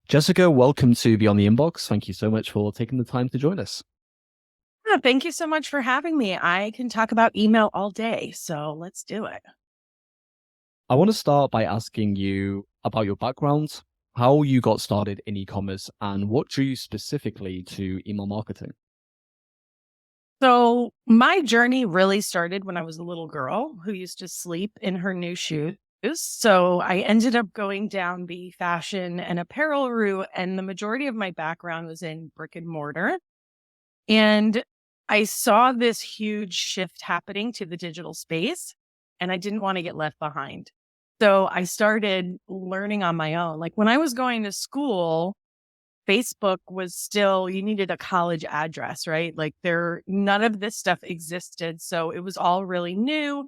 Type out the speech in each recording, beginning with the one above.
Jessica, welcome to Beyond the Inbox. Thank you so much for taking the time to join us. Yeah, thank you so much for having me. I can talk about email all day, so let's do it. I want to start by asking you about your background, how you got started in e-commerce, and what drew you specifically to email marketing. So, my journey really started when I was a little girl who used to sleep in her new shoes. So, I ended up going down the fashion and apparel route, and the majority of my background was in brick and mortar. And I saw this huge shift happening to the digital space, and I didn't want to get left behind. So I started learning on my own. Like when I was going to school, Facebook was still, you needed a college address, right? Like none of this stuff existed. So it was all really new,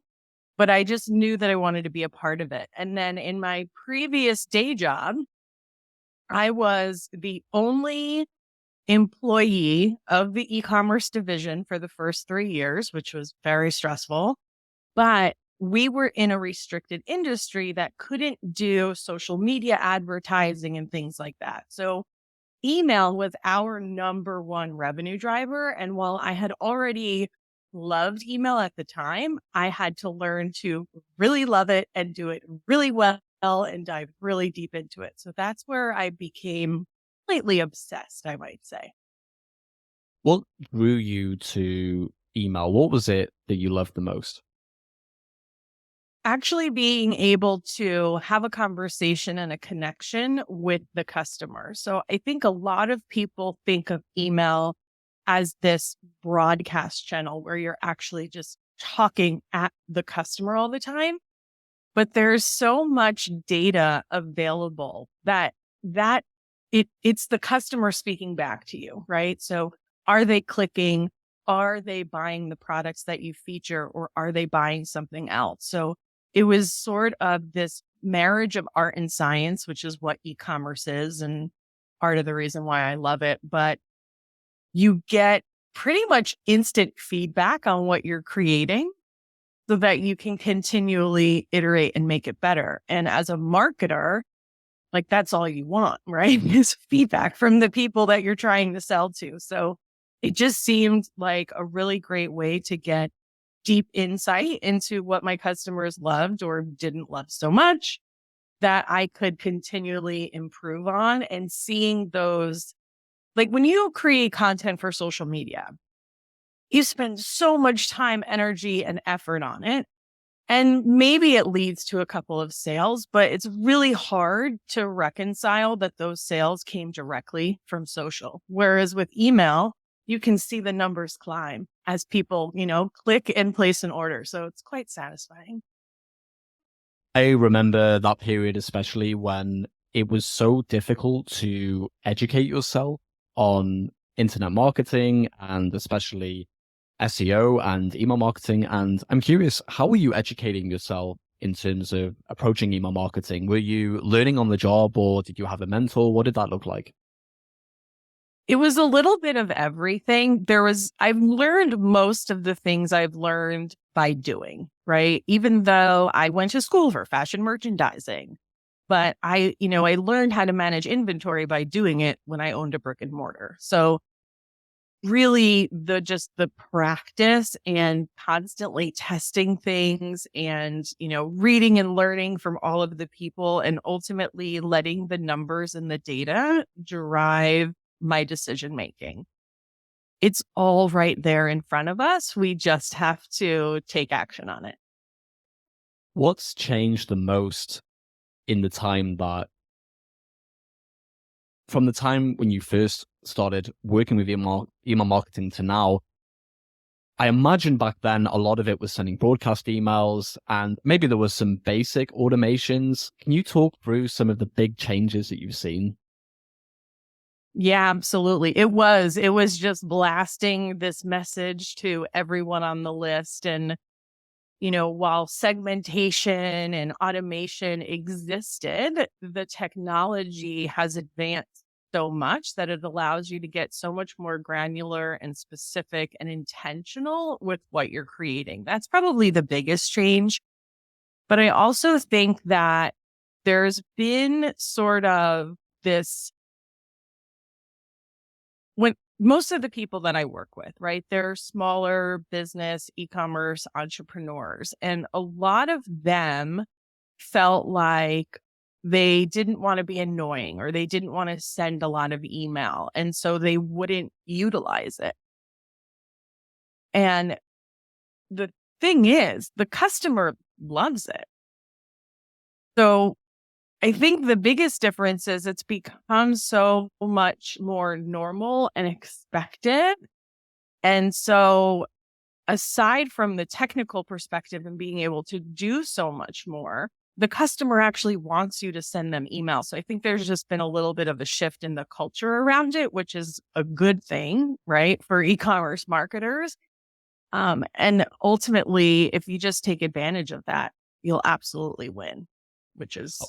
but I just knew that I wanted to be a part of it. And then in my previous day job, I was the only employee of the e-commerce division for the first 3 years, which was very stressful. But we were in a restricted industry that couldn't do social media advertising and things like that. So email was our number one revenue driver. And while I had already loved email at the time, I had to learn to really love it and do it really well and dive really deep into it. So that's where I became completely obsessed, I might say. What drew you to email? What was it that you loved the most? Actually being able to have a conversation and a connection with the customer. So I think a lot of people think of email as this broadcast channel where you're actually just talking at the customer all the time. But there's so much data available that it's the customer speaking back to you, right? So are they clicking? Are they buying the products that you feature or are they buying something else? So it was sort of this marriage of art and science, which is what e-commerce is and part of the reason why I love it. But you get pretty much instant feedback on what you're creating so that you can continually iterate and make it better. And as a marketer, like that's all you want, right? Is feedback from the people that you're trying to sell to. So it just seemed like a really great way to get deep insight into what my customers loved or didn't love so much that I could continually improve on and seeing those, like when you create content for social media, you spend so much time, energy, and effort on it. And maybe it leads to a couple of sales, but it's really hard to reconcile that those sales came directly from social. Whereas with email, you can see the numbers climb as people, click and place an order. So it's quite satisfying. I remember that period, especially when it was so difficult to educate yourself on internet marketing and especially SEO and email marketing. And I'm curious, how were you educating yourself in terms of approaching email marketing? Were you learning on the job or did you have a mentor? What did that look like? It was a little bit of everything. I've learned most of the things I've learned by doing, right? Even though I went to school for fashion merchandising, but I learned how to manage inventory by doing it when I owned a brick and mortar. So really the practice and constantly testing things and, reading and learning from all of the people and ultimately letting the numbers and the data drive my decision making. It's all right there in front of us. We just have to take action on it. What's changed the most in the time that from the time when you first started working with email marketing to now? I imagine back then a lot of it was sending broadcast emails and maybe there was some basic automations. Can you talk through some of the big changes that you've seen? Yeah, absolutely. It was just blasting this message to everyone on the list. And while segmentation and automation existed, the technology has advanced so much that it allows you to get so much more granular and specific and intentional with what you're creating. That's probably the biggest change. But I also think that there's been sort of this when most of the people that I work with, right, they're smaller business, e-commerce entrepreneurs, and a lot of them felt like they didn't want to be annoying or they didn't want to send a lot of email. And so they wouldn't utilize it. And the thing is, the customer loves it. So I think the biggest difference is it's become so much more normal and expected. And so, aside from the technical perspective and being able to do so much more, the customer actually wants you to send them emails. So I think there's just been a little bit of a shift in the culture around it, which is a good thing, right, for e-commerce marketers. And ultimately, if you just take advantage of that, you'll absolutely win, which is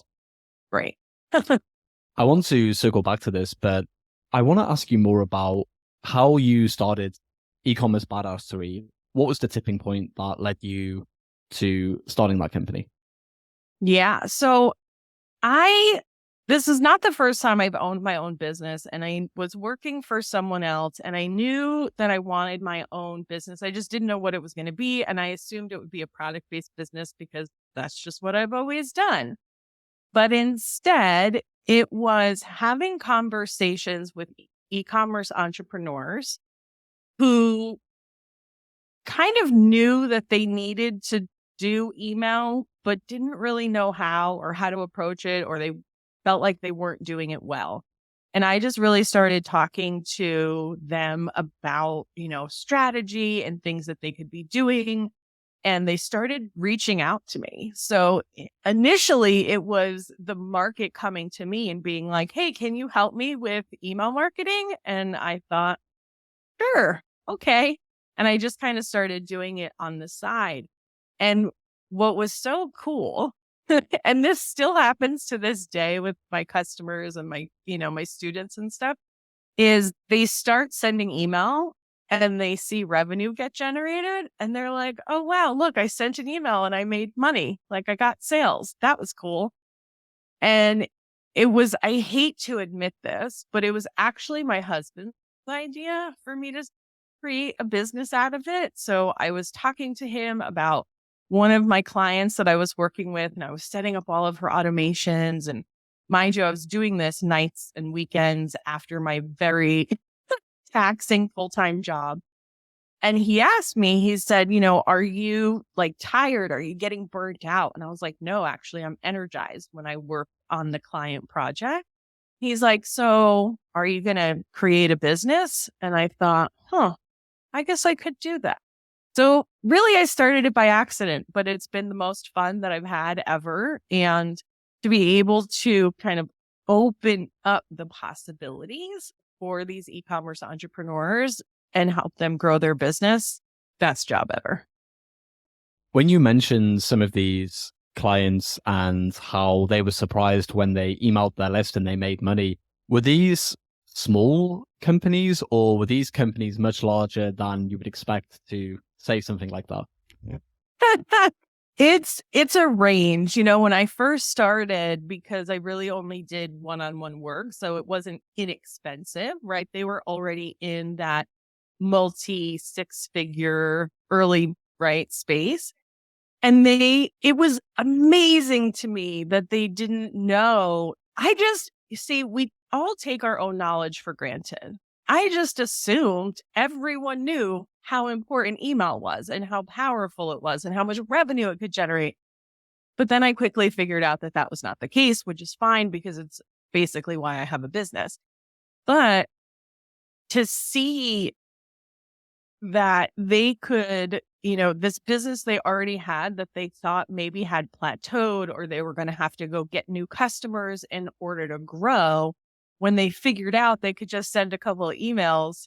great. I want to circle back to this, but I want to ask you more about how you started e-commerce badassery. What was the tipping point that led you to starting that company? Yeah. So I this is not the first time I've owned my own business, and I was working for someone else, and I knew that I wanted my own business. I just didn't know what it was going to be, and I assumed it would be a product-based business because that's just what I've always done. But instead, it was having conversations with e-commerce entrepreneurs who kind of knew that they needed to do email, but didn't really know how or how to approach it, or they felt like they weren't doing it well. And I just really started talking to them about, strategy and things that they could be doing. And they started reaching out to me. So initially, it was the market coming to me and being like, hey, can you help me with email marketing? And I thought, sure, okay. And I just kind of started doing it on the side. And what was so cool, and this still happens to this day with my customers and my students and stuff, is they start sending email and they see revenue get generated and they're like, oh, wow, look, I sent an email and I made money. Like I got sales. That was cool. And I hate to admit this, but it was actually my husband's idea for me to create a business out of it. So I was talking to him about one of my clients that I was working with, and I was setting up all of her automations. And mind you, I was doing this nights and weekends after my very taxing full-time job. And he asked me, he said, are you like tired? Are you getting burnt out? And I was like, no, actually, I'm energized when I work on the client project. He's like, so are you going to create a business? And I thought, I guess I could do that. So really, I started it by accident, but it's been the most fun that I've had ever. And to be able to kind of open up the possibilities for these e-commerce entrepreneurs and help them grow their business, best job ever. When you mentioned some of these clients and how they were surprised when they emailed their list and they made money, were these small companies or were these companies much larger than you would expect to say something like that? Yeah. It's a range. When I first started, because I really only did one-on-one work, so it wasn't inexpensive, right? They were already in that multi six-figure early, right, space. And it was amazing to me that they didn't know. You see, we all take our own knowledge for granted. I just assumed everyone knew how important email was and how powerful it was and how much revenue it could generate. But then I quickly figured out that that was not the case, which is fine because it's basically why I have a business. But to see that they could, this business they already had that they thought maybe had plateaued or they were going to have to go get new customers in order to grow, when they figured out they could just send a couple of emails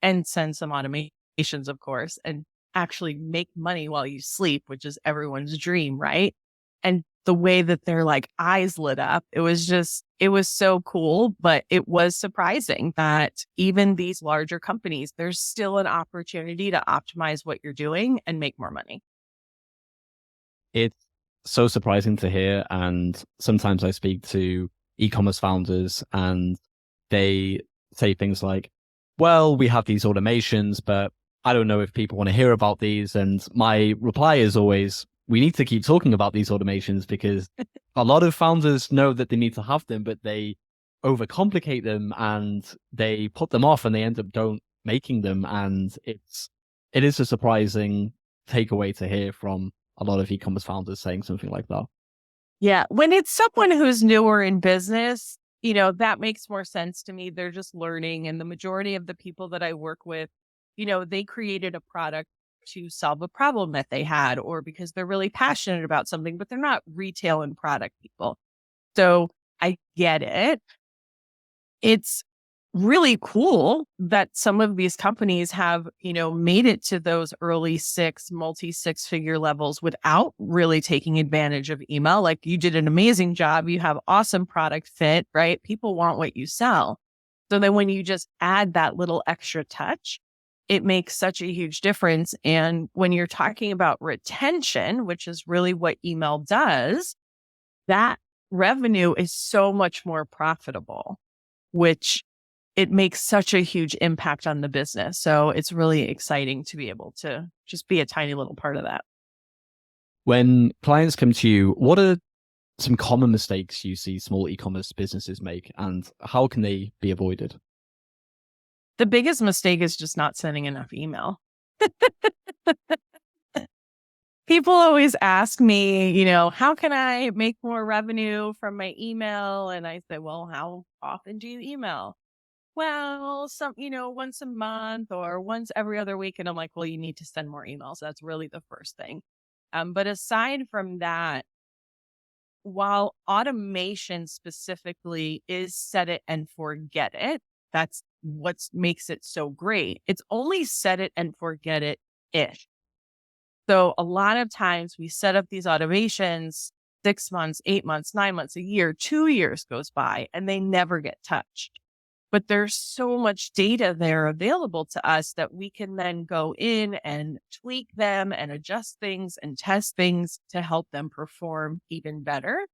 and send some automations, of course, and actually make money while you sleep, which is everyone's dream, right? And the way that their like eyes lit up, it was so cool. But it was surprising that even these larger companies, there's still an opportunity to optimize what you're doing and make more money. It's so surprising to hear. And sometimes I speak to e-commerce founders and they say things like, well, we have these automations, but I don't know if people want to hear about these. And my reply is always, we need to keep talking about these automations because a lot of founders know that they need to have them, but they overcomplicate them and they put them off and they end up don't making them. And it is a surprising takeaway to hear from a lot of e-commerce founders saying something like that. Yeah. When it's someone who's newer in business, that makes more sense to me. They're just learning. And the majority of the people that I work with, they created a product to solve a problem that they had, or because they're really passionate about something, but they're not retail and product people. So I get it. It's really cool that some of these companies have, made it to those early multi 6 figure levels without really taking advantage of email. Like, you did an amazing job. You have awesome product fit, right? People want what you sell. So then when you just add that little extra touch, it makes such a huge difference. And when you're talking about retention, which is really what email does, that revenue is so much more profitable, which it makes such a huge impact on the business. So it's really exciting to be able to just be a tiny little part of that. When clients come to you, what are some common mistakes you see small e-commerce businesses make, and how can they be avoided? The biggest mistake is just not sending enough email. People always ask me, how can I make more revenue from my email? And I say, well, how often do you email? Well, once a month or once every other week. And I'm like, well, you need to send more emails. That's really the first thing. But aside from that, while automation specifically is set it and forget it, that's what makes it so great. It's only set it and forget it ish. So a lot of times we set up these automations, 6 months, 8 months, 9 months, a year, 2 years goes by, and they never get touched. But there's so much data there available to us that we can then go in and tweak them and adjust things and test things to help them perform even better.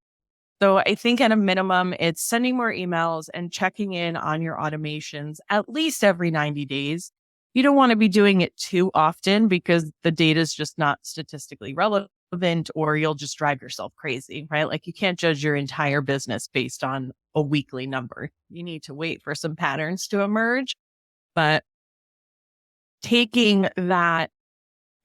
So I think at a minimum, it's sending more emails and checking in on your automations at least every 90 days. You don't want to be doing it too often because the data is just not statistically relevant, or you'll just drive yourself crazy, right? Like, you can't judge your entire business based on a weekly number. You need to wait for some patterns to emerge. But taking the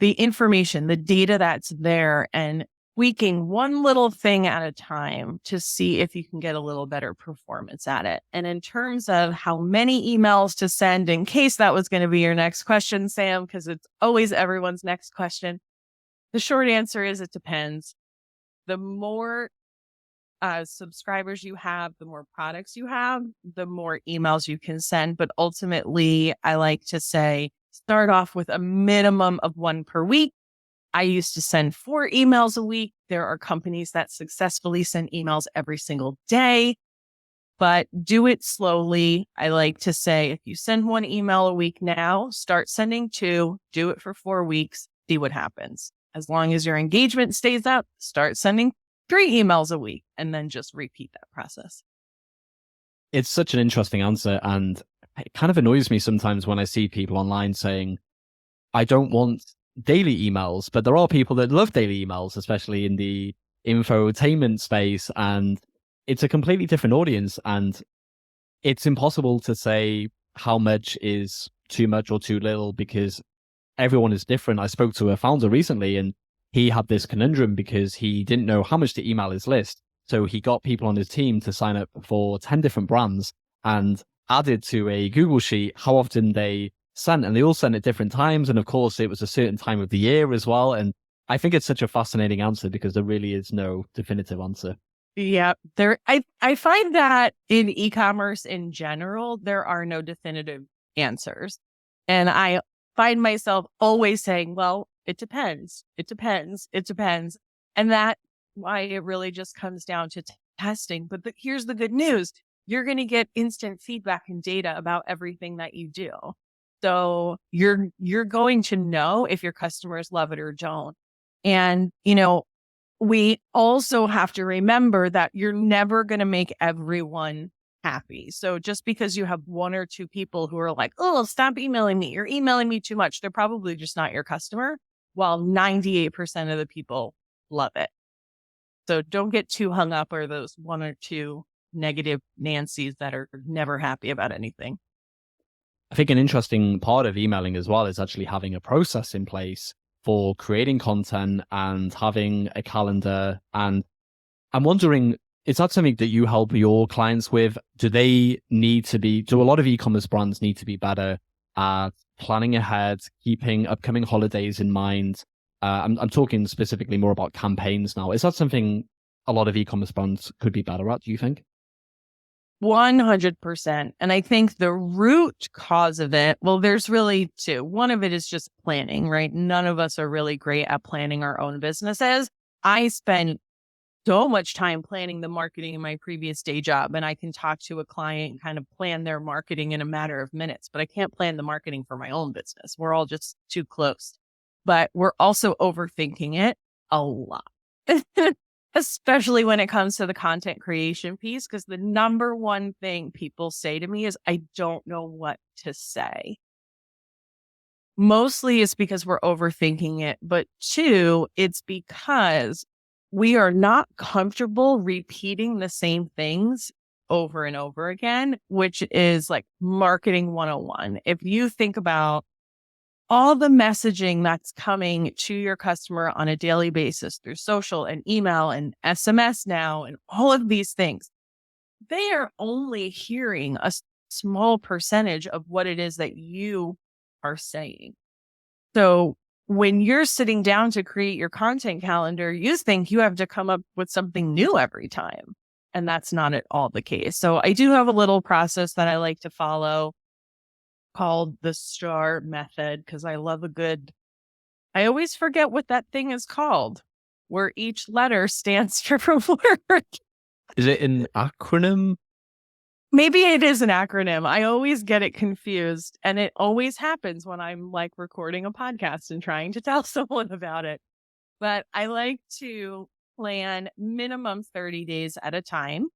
information, the data that's there, and tweaking one little thing at a time to see if you can get a little better performance at it. And in terms of how many emails to send, in case that was going to be your next question, Sam, because it's always everyone's next question, the short answer is it depends. The more subscribers you have, the more products you have, the more emails you can send. But ultimately, I like to say, start off with a minimum of one per week. I used to send 4 emails a week. There are companies that successfully send emails every single day, but do it slowly. I like to say, if you send 1 email a week now, start sending 2, do it for 4 weeks, see what happens. As long as your engagement stays up, start sending 3 emails a week, and then just repeat that process. It's such an interesting answer, and it kind of annoys me sometimes when I see people online saying, I don't want daily emails, but there are people that love daily emails, especially in the infotainment space, and it's a completely different audience, and it's impossible to say how much is too much or too little because everyone is different. I spoke to a founder recently, and he had this conundrum because he didn't know how much to email his list. So he got people on his team to sign up for 10 different brands and added to a Google sheet how often they sent, and they all sent at different times. And of course, it was a certain time of the year as well. And I think it's such a fascinating answer because there really is no definitive answer. Yeah, I find that in e-commerce in general, there are no definitive answers. And I find myself always saying, well, it depends. It depends. It depends. And that's why it really just comes down to testing. But here's the good news. You're going to get instant feedback and data about everything that you do. So you're going to know if your customers love it or don't. And, we also have to remember that you're never going to make everyone happy. So just because you have one or two people who are like, oh, stop emailing me, you're emailing me too much, they're probably just not your customer, while 98% of the people love it. So don't get too hung up or those one or two negative Nancy's that are never happy about anything. I think an interesting part of emailing as well is actually having a process in place for creating content and having a calendar. And I'm wondering, is that something that you help your clients with? Do a lot of e-commerce brands need to be better at planning ahead, keeping upcoming holidays in mind? I'm talking specifically more about campaigns now. Is that something a lot of e-commerce brands could be better at, do you think? 100%. And I think the root cause of it, well, there's really two. One of it is just planning, right? None of us are really great at planning our own businesses. I spend so much time planning the marketing in my previous day job, and I can talk to a client and kind of plan their marketing in a matter of minutes, but I can't plan the marketing for my own business. We're all just too close, but we're also overthinking it a lot. Especially when it comes to the content creation piece, because the number one thing people say to me is, I don't know what to say. Mostly it's because we're overthinking it, but two, it's because we are not comfortable repeating the same things over and over again, which is like marketing 101. If you think about all the messaging that's coming to your customer on a daily basis through social and email and SMS now and all of these things, they are only hearing a small percentage of what it is that you are saying. So when you're sitting down to create your content calendar, you think you have to come up with something new every time. And that's not at all the case. So I do have a little process that I like to follow called the STAR method, because I I always forget what that thing is called, where each letter stands for a word. Is it an acronym? Maybe it is an acronym. I always get it confused. And it always happens when I'm like recording a podcast and trying to tell someone about it. But I like to plan minimum 30 days at a time.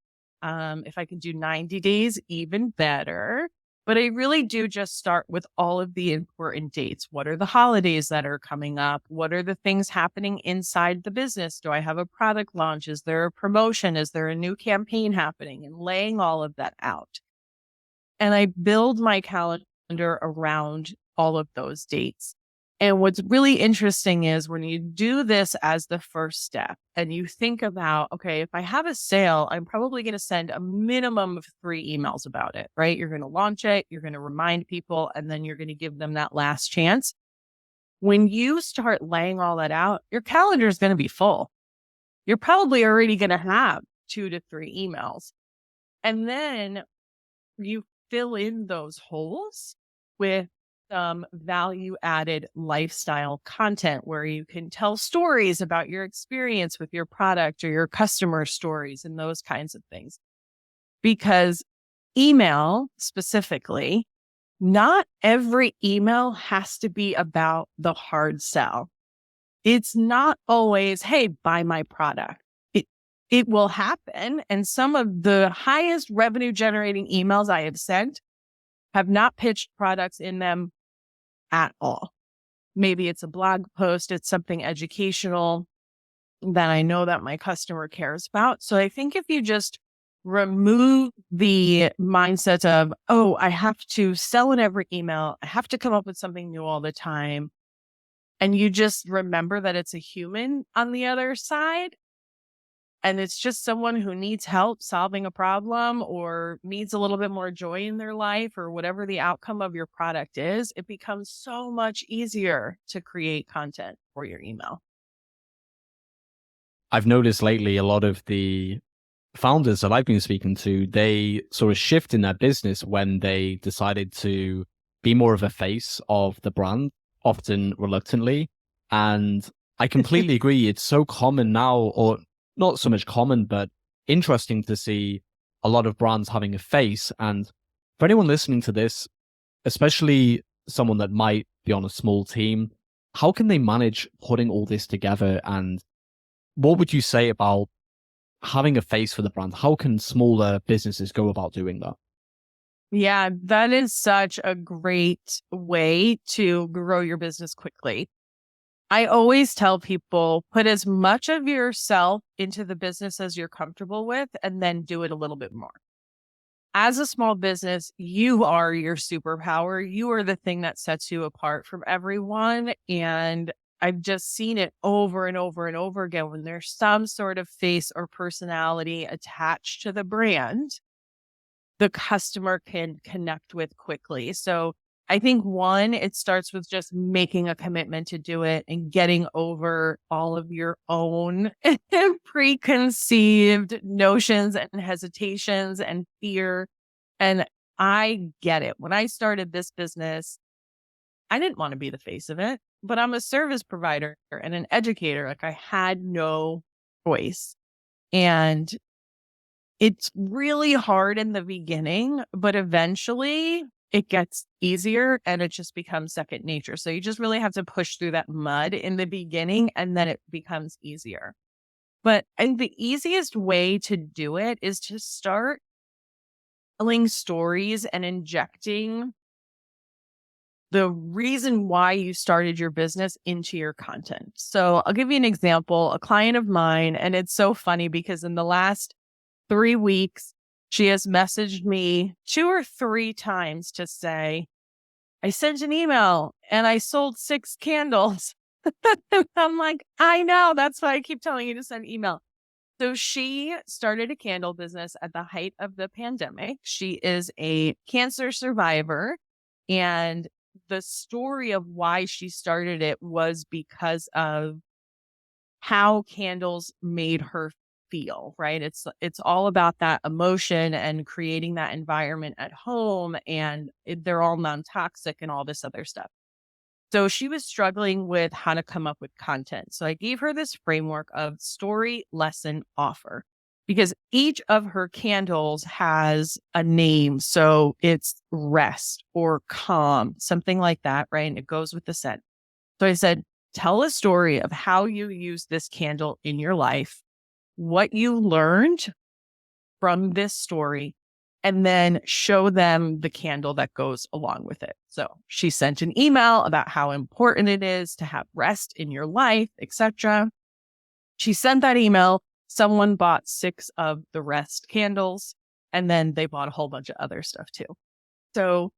If I can do 90 days, even better. But I really do just start with all of the important dates. What are the holidays that are coming up? What are the things happening inside the business? Do I have a product launch? Is there a promotion? Is there a new campaign happening? And laying all of that out. And I build my calendar around all of those dates. And what's really interesting is when you do this as the first step and you think about, okay, if I have a sale, I'm probably going to send a minimum of 3 emails about it, right? You're going to launch it, you're going to remind people, and then you're going to give them that last chance. When you start laying all that out, your calendar is going to be full. You're probably already going to have 2 to 3 emails. And then you fill in those holes with some value added lifestyle content where you can tell stories about your experience with your product or your customer stories and those kinds of things. Because email specifically, not every email has to be about the hard sell. It's not always, hey, buy my product. It will happen. And some of the highest revenue generating emails I have sent have not pitched products in them at all. Maybe it's a blog post, it's something educational that I know that my customer cares about. So I think if you just remove the mindset of, oh, I have to sell in every email, I have to come up with something new all the time, and you just remember that it's a human on the other side, and it's just someone who needs help solving a problem or needs a little bit more joy in their life or whatever the outcome of your product is, it becomes so much easier to create content for your email. I've noticed lately a lot of the founders that I've been speaking to, they sort of shift in their business when they decided to be more of a face of the brand, often reluctantly. And I completely agree. It's so common now, or not so much common, but interesting to see a lot of brands having a face. And for anyone listening to this, especially someone that might be on a small team, how can they manage putting all this together? And what would you say about having a face for the brand? How can smaller businesses go about doing that? Yeah, that is such a great way to grow your business quickly. I always tell people put as much of yourself into the business as you're comfortable with, and then do it a little bit more. As a small business, you are your superpower. You are the thing that sets you apart from everyone. And I've just seen it over and over and over again when there's some sort of face or personality attached to the brand, the customer can connect with quickly. So I think one, it starts with just making a commitment to do it and getting over all of your own preconceived notions and hesitations and fear. And I get it. When I started this business, I didn't want to be the face of it, but I'm a service provider and an educator. Like I had no choice. And it's really hard in the beginning, but eventually it gets easier and it just becomes second nature. So you just really have to push through that mud in the beginning and then it becomes easier. But I think the easiest way to do it is to start telling stories and injecting the reason why you started your business into your content. So I'll give you an example. A client of mine, and it's so funny because in the last 3 weeks, she has messaged me 2 or 3 times to say, I sent an email and I sold 6 candles. I'm like, I know. That's why I keep telling you to send email. So she started a candle business at the height of the pandemic. She is a cancer survivor. And the story of why she started it was because of how candles made her feel, right? It's all about that emotion and creating that environment at home, and they're all non-toxic and all this other stuff. So she was struggling with how to come up with content. So I gave her this framework of story, lesson, offer, because each of her candles has a name. So it's rest or calm, something like that, right? And it goes with the scent. So I said, tell a story of how you use this candle in your life, what you learned from this story, and then show them the candle that goes along with it. So she sent an email about how important it is to have rest in your life, etc. She sent that email. Someone bought 6 of the rest candles, and then they bought a whole bunch of other stuff too. So,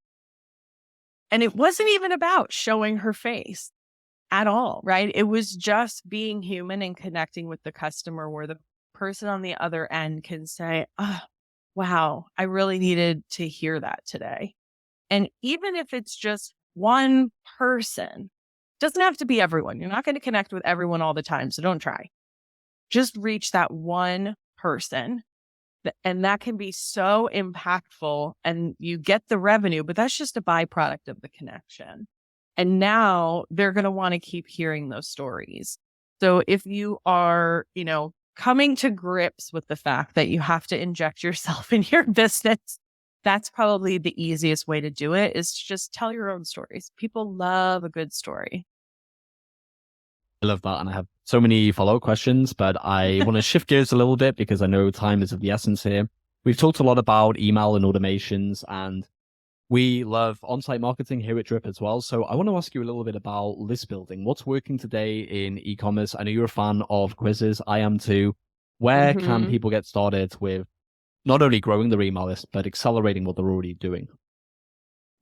and it wasn't even about showing her face at all, right? It was just being human and connecting with the customer where the person on the other end can say, oh, wow, I really needed to hear that today. And even if it's just one person, doesn't have to be everyone. You're not going to connect with everyone all the time. So don't try. Just reach that one person. And that can be so impactful and you get the revenue, but that's just a byproduct of the connection. And now they're going to want to keep hearing those stories. So if you are, coming to grips with the fact that you have to inject yourself in your business, that's probably the easiest way to do it is to just tell your own stories. People love a good story. I love that. And I have so many follow-up questions, but I want to shift gears a little bit because I know time is of the essence here. We've talked a lot about email and automations, and we love on-site marketing here at Drip as well. So I want to ask you a little bit about list building. What's working today in e-commerce? I know you're a fan of quizzes. I am too. Where can Hmm. people get started with not only growing their email list, but accelerating what they're already doing?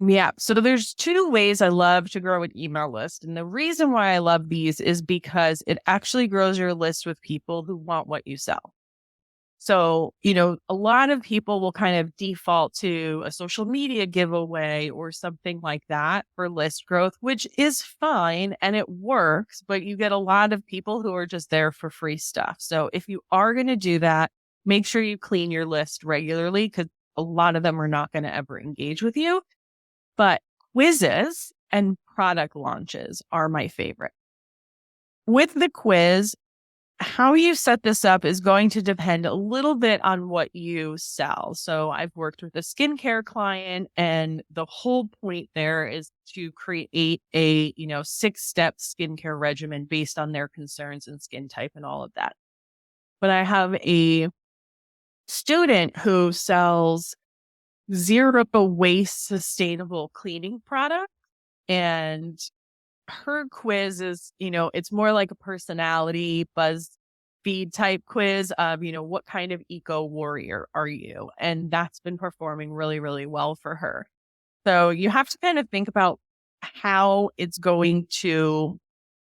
Yeah. So there's 2 ways I love to grow an email list. And the reason why I love these is because it actually grows your list with people who want what you sell. So, a lot of people will kind of default to a social media giveaway or something like that for list growth, which is fine and it works, but you get a lot of people who are just there for free stuff. So if you are going to do that, make sure you clean your list regularly because a lot of them are not going to ever engage with you. But quizzes and product launches are my favorite. With the quiz, how you set this up is going to depend a little bit on what you sell. So I've worked with a skincare client and the whole point there is to create a, 6-step skincare regimen based on their concerns and skin type and all of that. but I have a student who sells zero waste sustainable cleaning product. And her quiz is, it's more like a personality BuzzFeed type quiz of, what kind of eco warrior are you? And that's been performing really, really well for her. So you have to kind of think about how it's going to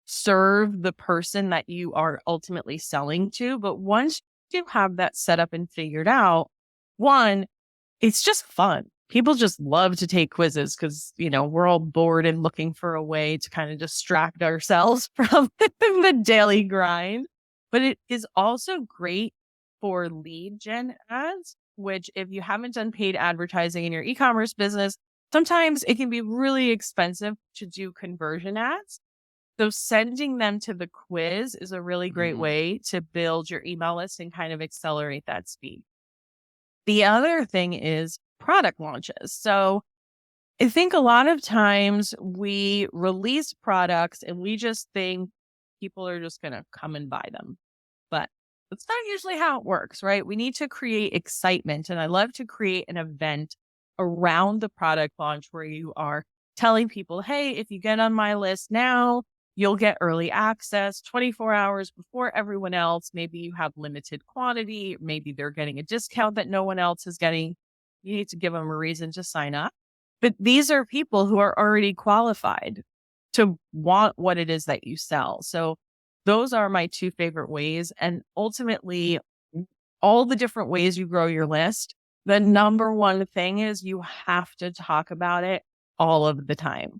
serve the person that you are ultimately selling to. But once you have that set up and figured out, one, it's just fun. People just love to take quizzes because, we're all bored and looking for a way to kind of distract ourselves from the daily grind. But it is also great for lead gen ads, which if you haven't done paid advertising in your e-commerce business, sometimes it can be really expensive to do conversion ads. So sending them to the quiz is a really great Mhm. way to build your email list and kind of accelerate that speed. The other thing is product launches. So I think a lot of times we release products and we just think people are just going to come and buy them. But that's not usually how it works, right? We need to create excitement. And I love to create an event around the product launch where you are telling people, hey, if you get on my list now, you'll get early access 24 hours before everyone else. Maybe you have limited quantity. Maybe they're getting a discount that no one else is getting. You need to give them a reason to sign up. But these are people who are already qualified to want what it is that you sell. So those are my two favorite ways. And ultimately, all the different ways you grow your list, the number one thing is you have to talk about it all of the time.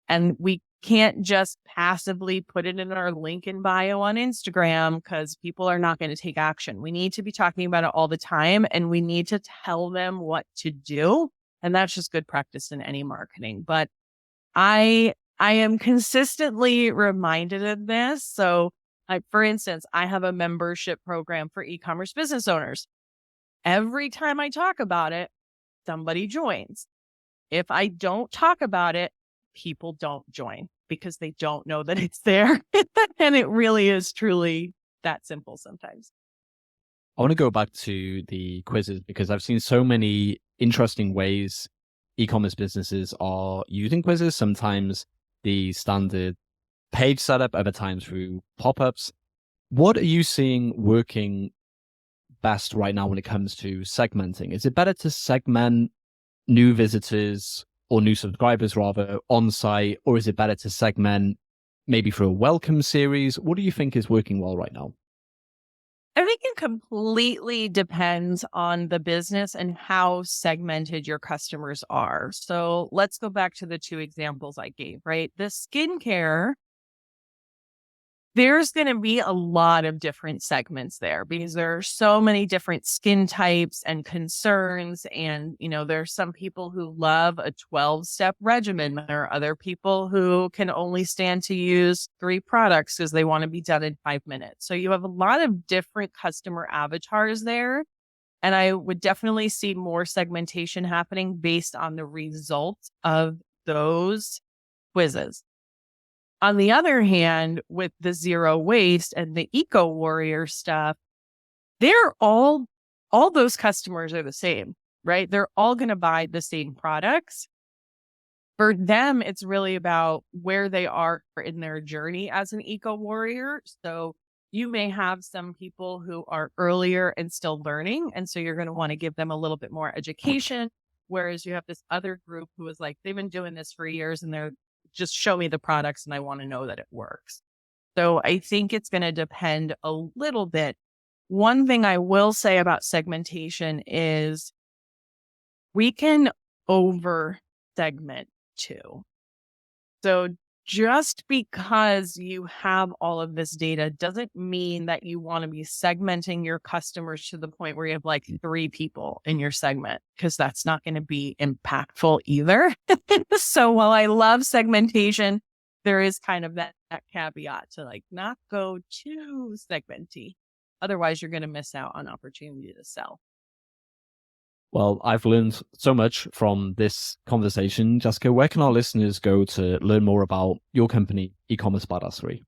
And we can't just passively put it in our link in bio on Instagram because people are not going to take action. We need to be talking about it all the time and we need to tell them what to do. And that's just good practice in any marketing. But I am consistently reminded of this. So, like for instance, I have a membership program for e-commerce business owners. Every time I talk about it, somebody joins. If I don't talk about it, people don't join because they don't know that it's there. And it really is truly that simple sometimes. I want to go back to the quizzes because I've seen so many interesting ways e-commerce businesses are using quizzes. Sometimes the standard page setup, other times through pop-ups. What are you seeing working best right now when it comes to segmenting? Is it better to segment new visitors or new subscribers rather on site, or is it better to segment maybe through a welcome series? What do you think is working well right now? I think it completely depends on the business and how segmented your customers are. So let's go back to the two examples I gave, right? The skincare, there's going to be a lot of different segments there because there are so many different skin types and concerns. And, there's some people who love a 12-step regimen. There are other people who can only stand to use 3 products because they want to be done in 5 minutes. So you have a lot of different customer avatars there. And I would definitely see more segmentation happening based on the results of those quizzes. On the other hand, with the zero waste and the eco warrior stuff, they're all those customers are the same, right? They're all going to buy the same products. For them, it's really about where they are in their journey as an eco warrior. So you may have some people who are earlier and still learning. And so you're going to want to give them a little bit more education. Whereas you have this other group who is like, they've been doing this for years and they're just show me the products and I want to know that it works. So I think it's going to depend a little bit. One thing I will say about segmentation is we can over segment too. So just because you have all of this data doesn't mean that you want to be segmenting your customers to the point where you have like 3 people in your segment, because that's not going to be impactful either. So while I love segmentation, there is kind of that caveat to like not go too segmenty. Otherwise, you're going to miss out on opportunity to sell. Well, I've learned so much from this conversation. Jessica, where can our listeners go to learn more about your company, E-commerce Badassery?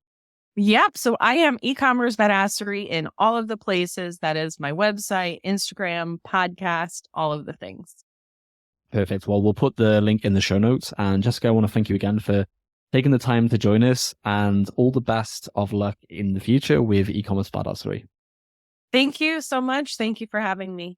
Yep. So I am e-commerce badassery in all of the places. That is my website, Instagram, podcast, all of the things. Perfect. Well, we'll put the link in the show notes. And Jessica, I want to thank you again for taking the time to join us, and all the best of luck in the future with e-commerce badassery. Thank you so much. Thank you for having me.